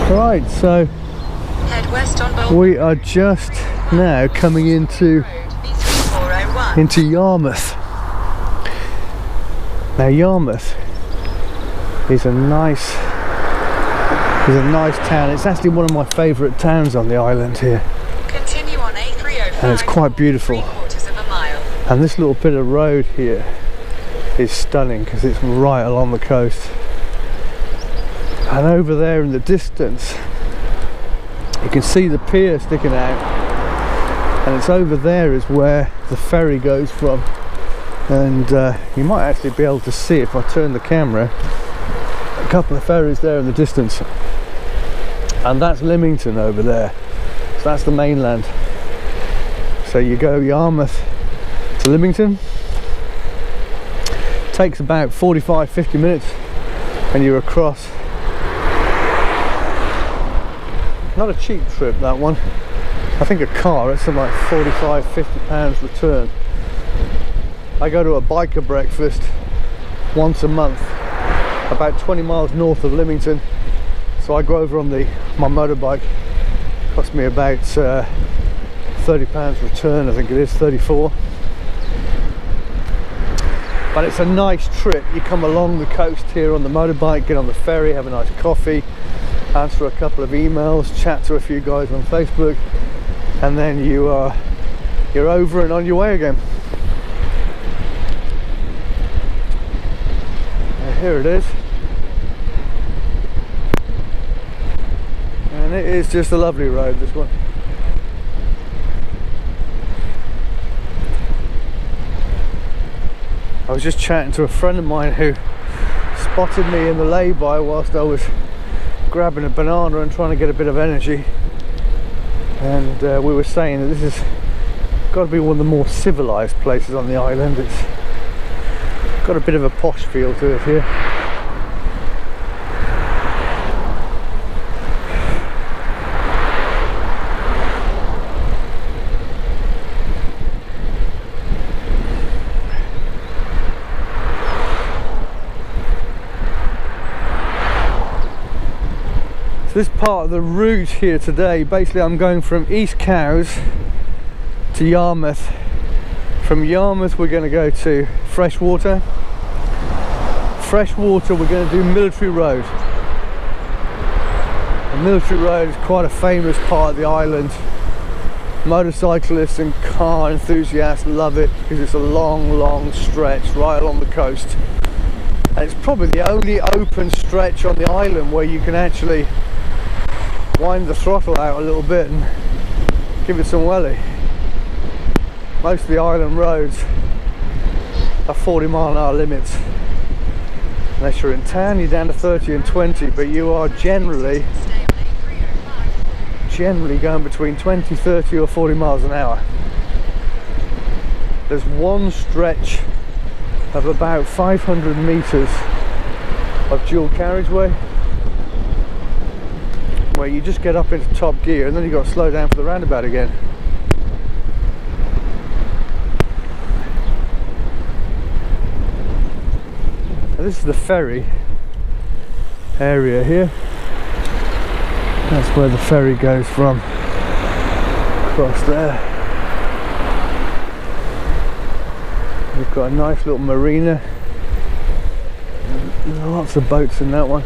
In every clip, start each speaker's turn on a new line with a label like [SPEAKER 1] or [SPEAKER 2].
[SPEAKER 1] Right, so
[SPEAKER 2] head west on
[SPEAKER 1] we are just now coming into Yarmouth. Now Yarmouth is a nice town. It's actually one of my favourite towns on the island here.
[SPEAKER 2] Continue on A305
[SPEAKER 1] and it's quite beautiful.
[SPEAKER 2] 3/4 of a mile.
[SPEAKER 1] And this little bit of road here is stunning because it's right along the coast. And over there in the distance you can see the pier sticking out, and it's over there is where the ferry goes from. And you might actually be able to see, if I turn the camera, a couple of ferries there in the distance, and that's Lymington over there. So that's the mainland. So you go Yarmouth to Lymington, takes about 45-50 minutes and you're across. Not a cheap trip, that one. I think a car, it's like £45–50 return. I go to a biker breakfast once a month about 20 miles north of Lymington, so I go over on my motorbike. It cost me about £30 return, I think it is, 34. But it's a nice trip. You come along the coast here on the motorbike, get on the ferry, have a nice coffee, answer a couple of emails, chat to a few guys on Facebook, and then you're over and on your way again. And here it is, and it is just a lovely road, this one. I was just chatting to a friend of mine who spotted me in the lay-by whilst I was grabbing a banana and trying to get a bit of energy, and we were saying that this has got to be one of the more civilised places on the island. It's got a bit of a posh feel to it here. This part of the route here today, basically I'm going from East Cowes to Yarmouth. From Yarmouth we're going to go to Freshwater. Freshwater we're going to do Military Road. And Military Road is quite a famous part of the island. Motorcyclists and car enthusiasts love it because it's a long stretch right along the coast. And it's probably the only open stretch on the island where you can actually wind the throttle out a little bit and give it some welly. Most of the island roads are 40-mile-an-hour limits. Unless you're in town, you're down to 30 and 20, but you are generally going between 20, 30 or 40 miles an hour. There's one stretch of about 500 meters of dual carriageway where you just get up into top gear and then you've got to slow down for the roundabout again. Now this is the ferry area here. That's where the ferry goes from, across there. We've got a nice little marina. There's lots of boats in that one.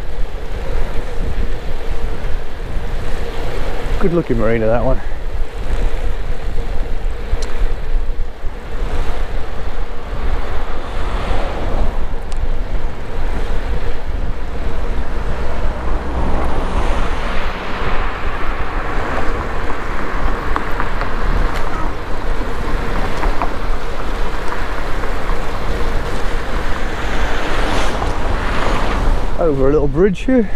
[SPEAKER 1] Good looking marina, that one. Over a little bridge here.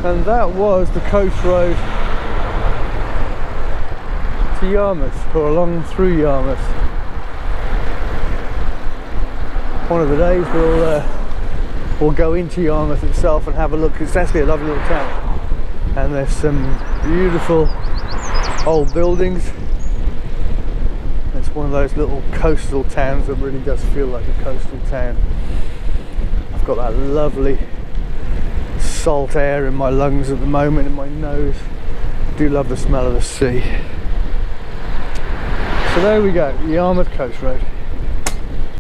[SPEAKER 1] And that was the coast road to to Yarmouth, or along through Yarmouth. One of the days we'll go into Yarmouth itself and have a look. It's actually a lovely little town, and there's some beautiful old buildings. It's one of those little coastal towns that really does feel like a coastal town. I've got that lovely salt air in my lungs at the moment, in my nose. I do love the smell of the sea. So there we go, Yarmouth Coast Road.